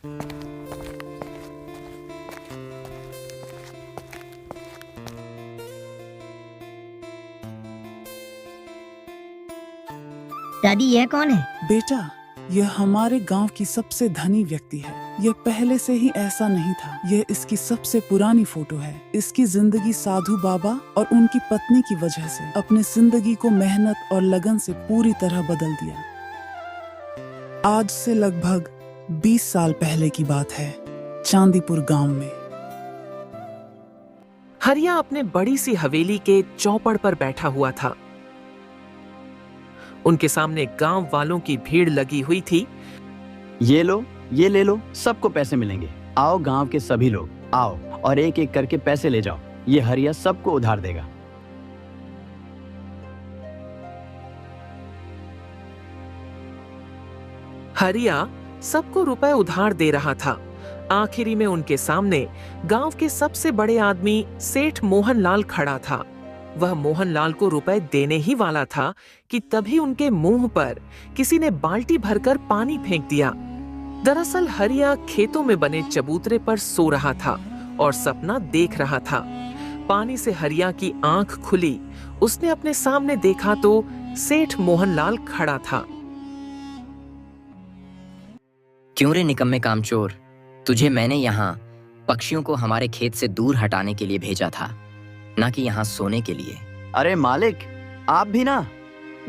दादी यह कौन है? बेटा, यह हमारे गांव की सबसे धनी व्यक्ति है। यह पहले से ही ऐसा नहीं था। यह इसकी सबसे पुरानी फोटो है। इसकी जिंदगी साधु बाबा और उनकी पत्नी की वजह से अपनी जिंदगी को मेहनत और लगन से पूरी तरह बदल दिया। आज से लगभग 20 साल पहले की बात है, चांदीपुर गांव में। हरिया अपने बड़ी सी हवेली के चौपड़ पर बैठा हुआ था। उनके सामने गांव वालों की भीड़ लगी हुई थी। ये लो, ये ले लो, सबको पैसे मिलेंगे। आओ गांव के सभी लोग आओ और एक एक करके पैसे ले जाओ। ये हरिया सबको उधार देगा। हरिया सबको रुपए उधार दे रहा था। आखिरी में उनके सामने गांव के सबसे बड़े आदमी सेठ मोहनलाल खड़ा था। वह मोहनलाल को रुपए देने ही वाला था कि तभी उनके मुंह पर किसी ने बाल्टी भरकर पानी फेंक दिया। दरअसल हरिया खेतों में बने चबूतरे पर सो रहा था और सपना देख रहा था। पानी से हरिया की आंख खुली। उसने अपने सामने देखा तो सेठ मोहनलाल खड़ा था। क्यों रे निकम्मे कामचोर, तुझे मैंने यहाँ पक्षियों को हमारे खेत से दूर हटाने के लिए भेजा था, ना कि यहाँ सोने के लिए। अरे मालिक, आप भी ना।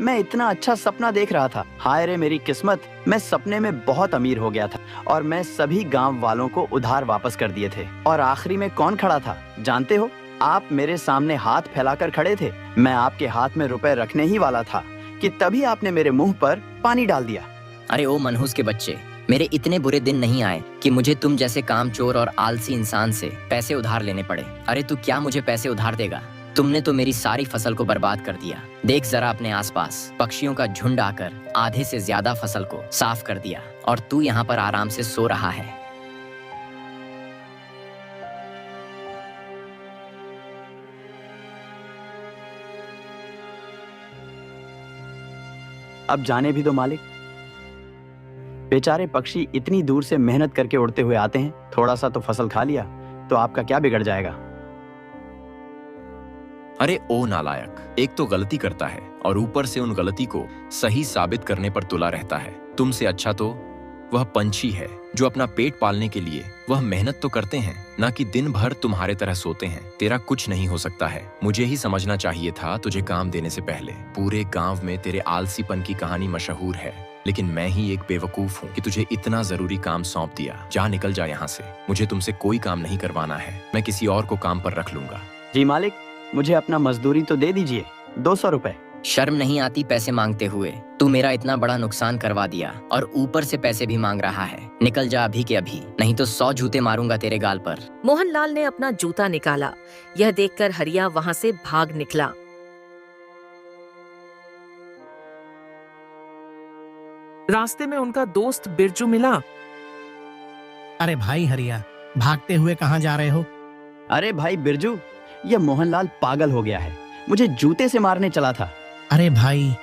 मैं इतना अच्छा सपना देख रहा था। हाय रे मेरी किस्मत, मैं सपने में बहुत अमीर हो गया था और मैं सभी गांव वालों को उधार वापस कर दिए थे। और आखिरी में कौन खड़ा था जानते हो? आप मेरे सामने हाथ फैलाकर खड़े थे। मैं आपके हाथ में रुपए रखने ही वाला था कि तभी आपने मेरे मुंह पर पानी डाल दिया। अरे ओ मनहूस के बच्चे, मेरे इतने बुरे दिन नहीं आए कि मुझे तुम जैसे कामचोर और आलसी इंसान से पैसे उधार लेने पड़े। अरे तू क्या मुझे पैसे उधार देगा? तुमने तो मेरी सारी फसल को बर्बाद कर दिया। देख जरा अपने आसपास, पक्षियों का झुंड आकर आधे से ज्यादा फसल को साफ कर दिया और तू यहाँ पर आराम से सो रहा है। अब जाने भी दो मालिक। बेचारे पक्षी इतनी दूर से मेहनत करके उड़ते हुए आते हैं। थोड़ा सा तो फसल खा लिया तो आपका क्या बिगड़ जाएगा? अरे ओ नालायक, एक तो गलती करता है और ऊपर से उन गलती को सही साबित करने पर तुला रहता है। तुमसे अच्छा तो वह पंछी है जो अपना पेट पालने के लिए वह मेहनत तो करते हैं, ना कि दिन भर तुम्हारे तरह सोते हैं। तेरा कुछ नहीं हो सकता है। मुझे ही समझना चाहिए था तुझे काम देने से पहले। पूरे गांव में तेरे आलसीपन की कहानी मशहूर है, लेकिन मैं ही एक बेवकूफ हूँ कि तुझे इतना जरूरी काम सौंप दिया। जा, निकल जा यहाँ से। मुझे तुमसे कोई काम नहीं करवाना है। मैं किसी और को काम पर रख लूंगा। जी मालिक, मुझे अपना मजदूरी तो दे दीजिए, 200 रुपए। शर्म नहीं आती पैसे मांगते हुए? तू मेरा इतना बड़ा नुकसान करवा दिया और ऊपर से पैसे भी मांग रहा है। निकल जा अभी के अभी, नहीं तो 100 जूते मारूंगा तेरे गाल पर। मोहनलाल ने अपना जूता निकाला। यह देखकर हरिया वहां से भाग निकला। रास्ते में उनका दोस्त बिरजू मिला। अरे भाई हरिया, भागते हुए कहाँ जा रहे हो? अरे भाई बिरजू, यह मोहनलाल पागल हो गया है। मुझे जूते से मारने चला था। अरे भाई,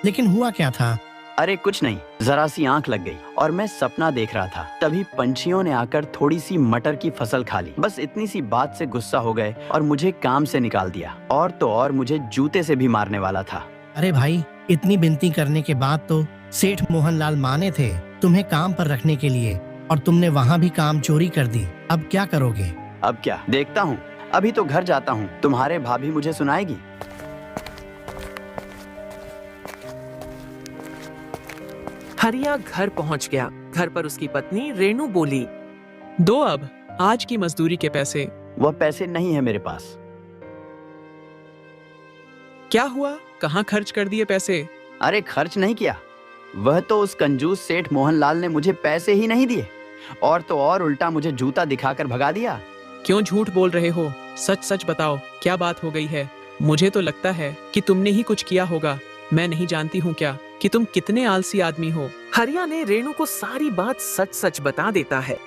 लेकिन हुआ क्या था? अरे कुछ नहीं, जरा सी आंख लग गई और मैं सपना देख रहा था। तभी पंछियों ने आकर थोड़ी सी मटर की फसल खा ली। बस इतनी सी बात से गुस्सा हो गए और मुझे काम से निकाल दिया। और तो और मुझे जूते से भी मारने वाला था। अरे भाई, इतनी विनती करने के बाद तो सेठ मोहनलाल माने थे तुम्हें काम पर रखने के लिए, और तुमने वहाँ भी काम चोरी कर दी। अब क्या करोगे? अब क्या, देखता हूँ। अभी तो घर जाता हूँ, तुम्हारे भाभी मुझे सुनाएगी। हरिया घर पहुंच गया। घर पर उसकी पत्नी रेणु बोली, दो अब आज की मजदूरी के पैसे। वह पैसे नहीं है मेरे पास। क्या हुआ, कहाँ खर्च कर दिए पैसे? अरे खर्च नहीं किया, वह तो उस कंजूस सेठ मोहनलाल ने मुझे पैसे ही नहीं दिए। और तो और उल्टा मुझे जूता दिखाकर भगा दिया। क्यों झूठ बोल रहे हो? सच सच बताओ, क्या बात हो गई है? मुझे तो लगता है कि तुमने ही कुछ किया होगा। मैं नहीं जानती हूँ क्या कि तुम कितने आलसी आदमी हो। हरिया ने रेणु को सारी बात सच सच बता देता है।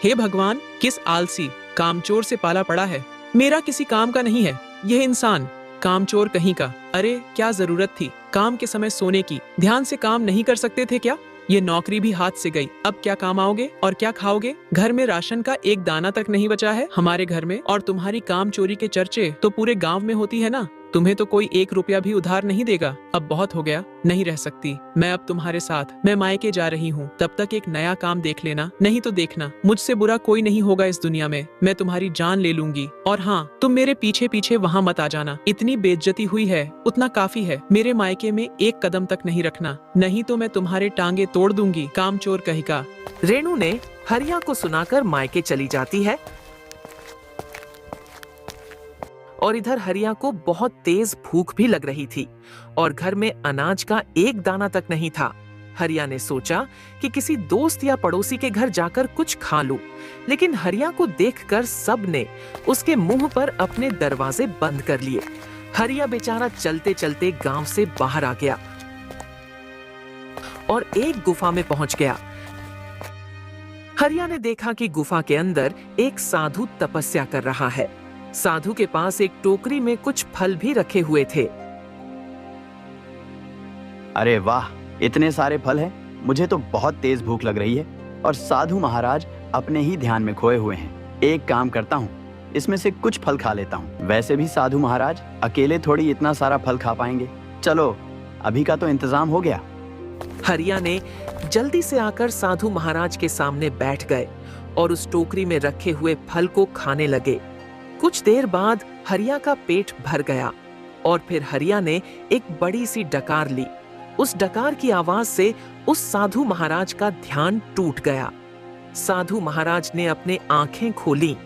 हे भगवान, किस आलसी कामचोर से पाला पड़ा है। मेरा किसी काम का नहीं है यह इंसान, कामचोर कहीं का। अरे क्या जरूरत थी काम के समय सोने की? ध्यान से काम नहीं कर सकते थे क्या? ये नौकरी भी हाथ से गई। अब क्या काम आओगे और क्या खाओगे? घर में राशन का एक दाना तक नहीं बचा है हमारे घर में, और तुम्हारी काम चोरी के चर्चे तो पूरे गांव में होती है ना। तुम्हें तो कोई 1 रुपया भी उधार नहीं देगा। अब बहुत हो गया, नहीं रह सकती मैं अब तुम्हारे साथ। मैं मायके जा रही हूँ, तब तक एक नया काम देख लेना, नहीं तो देखना मुझसे बुरा कोई नहीं होगा इस दुनिया में। मैं तुम्हारी जान ले लूंगी। और हाँ, तुम मेरे पीछे पीछे वहाँ मत आ जाना। इतनी बेइज्जती हुई है, उतना काफी है। मेरे मायके में 1 कदम तक नहीं रखना, नहीं तो मैं तुम्हारे टांगे तोड़ दूंगी। कामचोर कहिका। रेणु ने हरिया को सुनाकर मायके चली जाती है और इधर हरिया को बहुत तेज भूख भी लग रही थी और घर में अनाज का एक दाना तक नहीं था। हरिया ने सोचा कि किसी दोस्त या पड़ोसी के घर जाकर कुछ खा लूं, लेकिन हरिया को देखकर सब ने उसके मुंह पर अपने दरवाजे बंद कर लिए। हरिया बेचारा चलते चलते गांव से बाहर आ गया और एक गुफा में पहुंच गया। हरिया ने देखा कि गुफा के अंदर एक साधु तपस्या कर रहा है। साधु के पास एक टोकरी में कुछ फल भी रखे हुए थे। अरे वाह, इतने सारे फल हैं। मुझे तो बहुत तेज भूख लग रही है और साधु महाराज अपने ही ध्यान में खोए हुए हैं। एक काम करता हूँ, इसमें से कुछ फल खा लेता हूँ। वैसे भी साधु महाराज अकेले थोड़ी इतना सारा फल खा पाएंगे। चलो, अभी का तो इंतजाम हो गया। हरिया ने जल्दी से आकर साधु महाराज के सामने बैठ गए और उस टोकरी में रखे हुए फल को खाने लगे। कुछ देर बाद हरिया का पेट भर गया और फिर हरिया ने एक बड़ी सी डकार ली। उस डकार की आवाज से उस साधु महाराज का ध्यान टूट गया। साधु महाराज ने अपने आंखें खोली।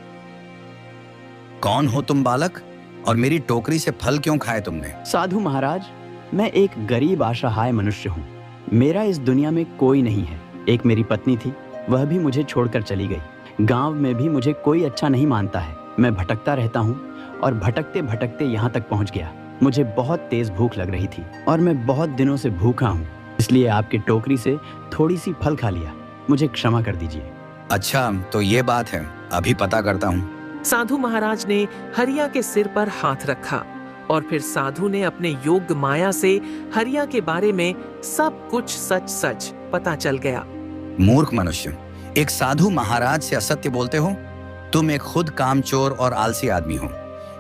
कौन हो तुम बालक, और मेरी टोकरी से फल क्यों खाए तुमने? साधु महाराज, मैं एक गरीब असहाय मनुष्य हूँ। मेरा इस दुनिया में कोई नहीं है। एक मेरी पत्नी थी, वह भी मुझे छोड़कर चली गई। गांव में भी मुझे कोई अच्छा नहीं मानता है। मैं भटकता रहता हूँ और भटकते भटकते यहाँ तक पहुँच गया। मुझे बहुत तेज भूख लग रही थी और मैं बहुत दिनों से भूखा हूँ, इसलिए आपकी टोकरी से थोड़ी सी फल खा लिया। मुझे क्षमा कर दीजिए। अच्छा, तो ये बात है, अभी पता करता हूँ। साधु महाराज ने हरिया के सिर पर हाथ रखा और फिर साधु ने अपने योग माया से हरिया के बारे में सब कुछ सच सच पता चल गया। मूर्ख मनुष्य, एक साधु महाराज से असत्य बोलते हो? तुम एक खुद कामचोर और आलसी आदमी हो,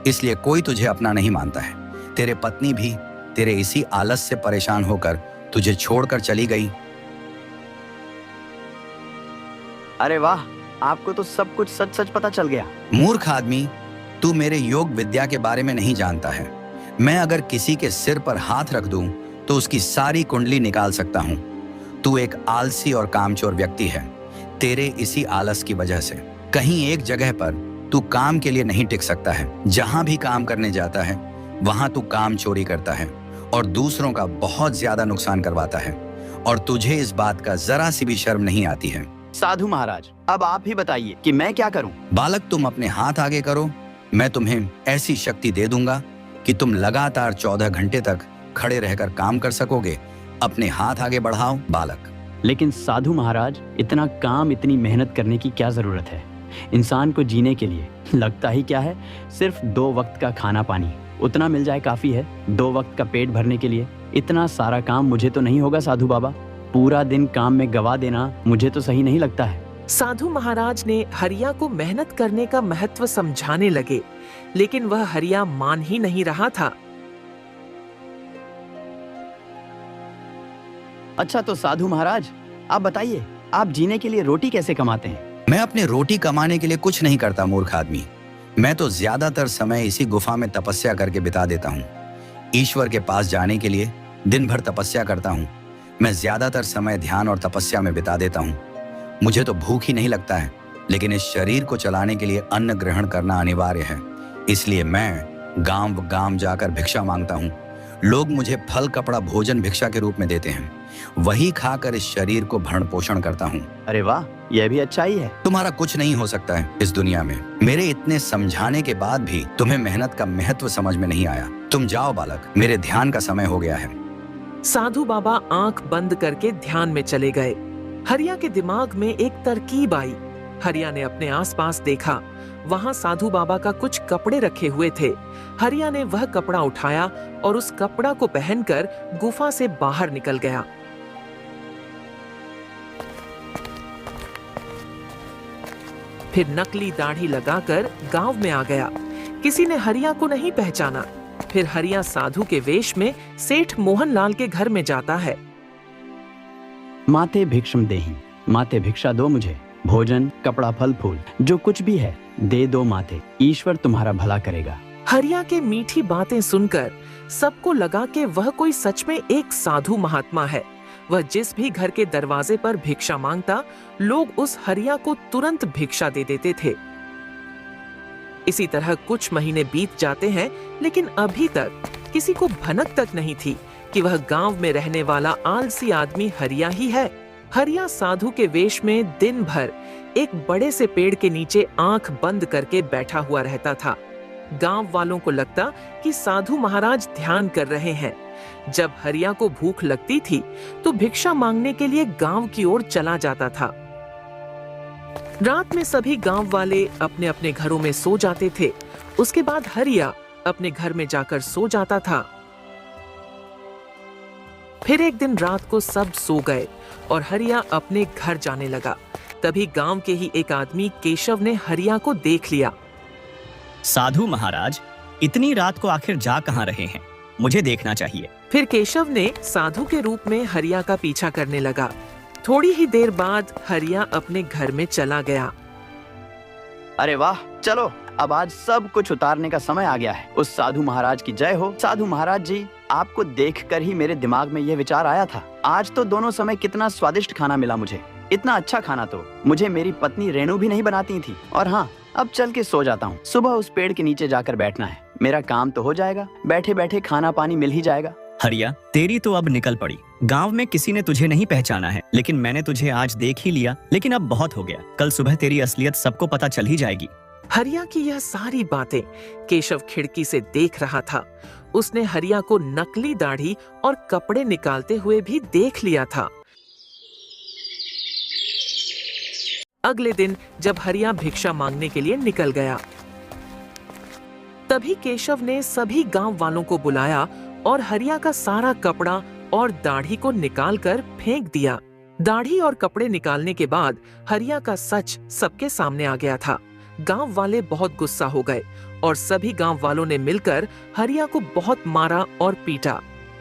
इसलिए कोई तुझे अपना नहीं मानता है। तेरे पत्नी भी तेरे इसी आलस से परेशान होकर तुझे छोड़कर चली गई। अरे वाह, आपको तो सब कुछ सच सच पता चल गया। मूर्ख आदमी, तू मेरे योग विद्या के बारे में नहीं जानता है। मैं अगर किसी के सिर पर हाथ रख दूं तो उसकी सारी कुंडली निकाल सकता हूं। तू एक आलसी और कामचोर व्यक्ति है, तेरे इसी आलस की वजह से। कहीं एक जगह पर तू काम के लिए नहीं टिक सकता है। जहां भी काम करने जाता है वहां तू काम चोरी करता है और दूसरों का बहुत ज्यादा नुकसान करवाता है, और तुझे इस बात का जरा सी भी शर्म नहीं आती है। साधु महाराज, अब आप ही बताइए कि मैं क्या करूं? बालक, तुम अपने हाथ आगे करो। मैं तुम्हें ऐसी शक्ति दे दूंगा कि तुम लगातार 14 घंटे तक खड़े रहकर काम कर सकोगे। अपने हाथ आगे बढ़ाओ बालक। लेकिन साधु महाराज, इतना काम, इतनी मेहनत करने की क्या जरूरत है? इंसान को जीने के लिए लगता ही क्या है, सिर्फ 2 वक्त का खाना पानी, उतना मिल जाए काफी है। 2 वक्त का पेट भरने के लिए इतना सारा काम मुझे तो नहीं होगा साधु बाबा। पूरा दिन काम में गवा देना मुझे तो सही नहीं लगता है। साधु महाराज ने हरिया को मेहनत करने का महत्व समझाने लगे, लेकिन वह हरिया मान ही नहीं रहा था। अच्छा, तो साधु महाराज आप बताइए, आप जीने के लिए रोटी कैसे कमाते हैं? मैं अपने रोटी कमाने के लिए कुछ नहीं करता मूर्ख आदमी। मैं तो ज्यादातर समय इसी गुफा में तपस्या करके बिता देता हूँ। ईश्वर के पास जाने के लिए दिन भर तपस्या करता हूँ। मैं ज्यादातर समय ध्यान और तपस्या में बिता देता हूँ। मुझे तो भूख ही नहीं लगता है, लेकिन इस शरीर को चलाने के लिए अन्न ग्रहण करना अनिवार्य है। इसलिए मैं गांव गांव जाकर भिक्षा मांगता हूँ। लोग मुझे फल, कपड़ा, भोजन भिक्षा के रूप में देते हैं। वही खाकर इस शरीर को भरण पोषण करता हूँ। अरे वाह, यह भी अच्छा ही है। तुम्हारा कुछ नहीं हो सकता है इस दुनिया में। मेरे इतने समझाने के बाद भी तुम्हें मेहनत का महत्व समझ में नहीं आया। तुम जाओ बालक, मेरे ध्यान का समय हो गया है। साधु बाबा आंख बंद करके ध्यान में चले गए। हरिया के दिमाग में एक तरकीब आई। हरिया ने अपने आसपास देखा, वहां साधु बाबा का कुछ कपड़े रखे हुए थे। हरिया ने वह कपड़ा उठाया और उस कपड़ा को पहनकर गुफा से बाहर निकल गया। फिर नकली दाढ़ी लगाकर गांव में आ गया। किसी ने हरिया को नहीं पहचाना। फिर हरिया साधु के वेश में सेठ मोहनलाल के घर में जाता है। माते भिक्षम देहि, माते भिक्षा दो मुझे, भोजन कपड़ा फल फूल जो कुछ भी है दे दो माते, ईश्वर तुम्हारा भला करेगा। हरिया के मीठी बातें सुनकर सबको लगा कि वह कोई सच में एक साधु महात्मा है। वह जिस भी घर के दरवाजे पर भिक्षा मांगता, लोग उस हरिया को तुरंत भिक्षा दे देते थे। इसी तरह कुछ महीने बीत जाते हैं, लेकिन अभी तक किसी को भनक तक नहीं थी कि वह गांव में रहने वाला आलसी आदमी हरिया ही है। हरिया साधु के वेश में दिन भर एक बड़े से पेड़ के नीचे आंख बंद करके बैठा हुआ रहता था। गांव वालों को लगता कि साधु महाराज ध्यान कर रहे हैं। जब हरिया को भूख लगती थी तो भिक्षा मांगने के लिए गांव की ओर चला जाता था। रात में सभी गांव वाले अपने अपने घरों में सो जाते थे। उसके बाद हरिया अपने घर में जाकर सो जाता था। फिर एक दिन रात को सब सो गए और हरिया अपने घर जाने लगा। तभी गांव के ही एक आदमी केशव ने हरिया को देख लिया। साधु महाराज, इतनी रात को आखिर जा कहाँ रहे हैं? मुझे देखना चाहिए। फिर केशव ने साधु के रूप में हरिया का पीछा करने लगा। थोड़ी ही देर बाद हरिया अपने घर में चला गया। अरे वाह, चलो अब आज सब कुछ उतारने का समय आ गया है। उस साधु महाराज की जय हो। साधु महाराज जी, आपको देखकर ही मेरे दिमाग में यह विचार आया था। आज तो दोनों समय कितना स्वादिष्ट खाना मिला मुझे। इतना अच्छा खाना तो मुझे मेरी पत्नी रेणु भी नहीं बनाती थी। और हाँ, अब चल के सो जाता हूँ। सुबह उस पेड़ के नीचे जाकर बैठना है। मेरा काम तो हो जाएगा, बैठे बैठे खाना पानी मिल ही जाएगा। हरिया, तेरी तो अब निकल पड़ी। गांव में किसी ने तुझे नहीं पहचाना है, लेकिन मैंने तुझे आज देख ही लिया। लेकिन अब बहुत हो गया, कल सुबह तेरी असलियत सबको पता चल ही जाएगी। हरिया की यह सारी बातें केशव खिड़की से देख रहा था। उसने हरिया को नकली दाढ़ी और कपड़े निकालते हुए भी देख लिया था। अगले दिन जब हरिया भिक्षा मांगने के लिए निकल गया, तभी केशव ने सभी गांव वालों को बुलाया और हरिया का सारा कपड़ा और दाढ़ी को निकालकर फेंक दिया। दाढ़ी और कपड़े निकालने के बाद हरिया का सच सबके सामने आ गया था। गांव वाले बहुत गुस्सा हो गए और सभी गांव वालों ने मिलकर हरिया को बहुत मारा और पीटा।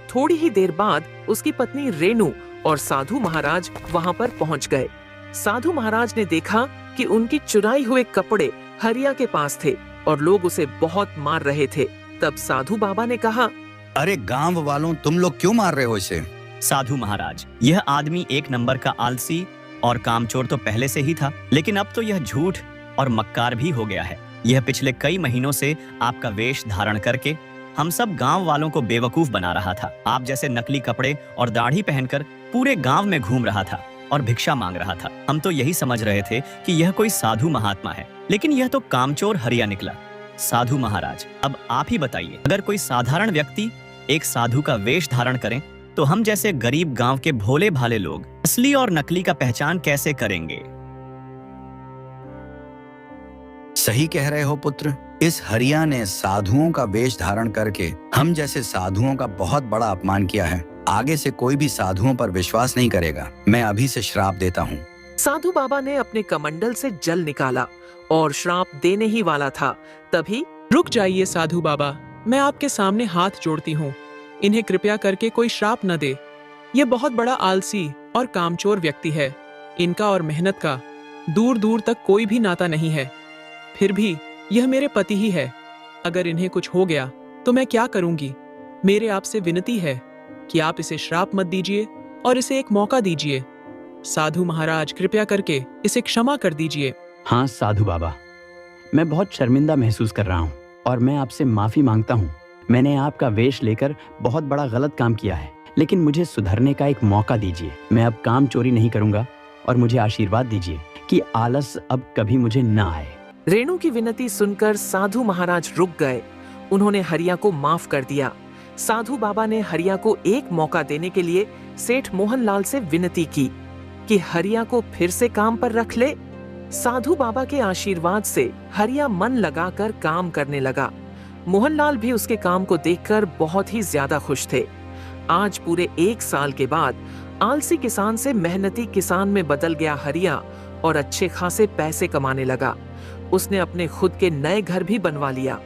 थोड़ी ही देर बाद उसकी पत्नी रेणु और साधु महाराज वहां पर पहुंच गए। साधु महाराज ने देखा कि उनकी चुराई हुए कपड़े हरिया के पास थे और लोग उसे बहुत मार रहे थे। तब साधु बाबा ने कहा, अरे गांव वालों, तुम लोग क्यों मार रहे हो इसे? साधु महाराज, यह आदमी एक नंबर का आलसी और कामचोर तो पहले से ही था, लेकिन अब तो यह झूठ और मक्कार भी हो गया है। यह पिछले कई महीनों से आपका वेश धारण करके हम सब गांव वालों को बेवकूफ बना रहा था। आप जैसे नकली कपड़े और दाढ़ी पहनकर पूरे गांव में घूम रहा था और भिक्षा मांग रहा था। हम तो यही समझ रहे थे कि यह कोई साधु महात्मा है, लेकिन यह तो कामचोर हरिया निकला। साधु महाराज, अब आप ही बताइए, अगर कोई साधारण व्यक्ति एक साधु का वेश धारण करें तो हम जैसे गरीब गांव के भोले भाले लोग असली और नकली का पहचान कैसे करेंगे? सही कह रहे हो पुत्र। इस हरिया ने साधुओं का वेश धारण करके हम जैसे साधुओं का बहुत बड़ा अपमान किया है। आगे से कोई भी साधुओं पर विश्वास नहीं करेगा। मैं अभी से श्राप देता हूँ। साधु बाबा ने अपने कमंडल से जल निकाला और श्राप देने ही वाला था, तभी रुक जाइए साधु बाबा, मैं आपके सामने हाथ जोड़ती हूँ। इन्हें कृपया करके कोई श्राप न दे। ये बहुत बड़ा आलसी और कामचोर व्यक्ति है। इनका और मेहनत का दूर दूर तक कोई भी नाता नहीं है। फिर भी यह मेरे पति ही है। अगर इन्हें कुछ हो गया तो मैं क्या करूंगी? मेरे आपसे विनती है कि आप इसे श्राप मत दीजिए और इसे एक मौका दीजिए। साधु महाराज, कृपया करके इसे क्षमा कर दीजिए। हाँ साधु बाबा, मैं बहुत शर्मिंदा महसूस कर रहा हूँ और मैं आपसे माफी मांगता हूँ। मैंने आपका वेश लेकर बहुत बड़ा गलत काम किया है, लेकिन मुझे सुधरने का एक मौका दीजिए। मैं अब काम चोरी नहीं करूंगा और मुझे आशीर्वाद दीजिए कि आलस अब कभी मुझे न आए। रेणु की विनती सुनकर साधु महाराज रुक गए। उन्होंने हरिया को माफ कर दिया। साधु बाबा ने हरिया को एक मौका देने के लिए सेठ मोहनलाल से विनती की कि हरिया को फिर से काम पर रख ले। साधु बाबा के आशीर्वाद से हरिया मन लगाकर काम करने लगा। मोहनलाल भी उसके काम को देखकर बहुत ही ज्यादा खुश थे। आज पूरे 1 साल के बाद आलसी किसान से मेहनती किसान में बदल गया हरिया और अच्छे खासे पैसे कमाने लगा। उसने अपने खुद के नए घर भी बनवा लिया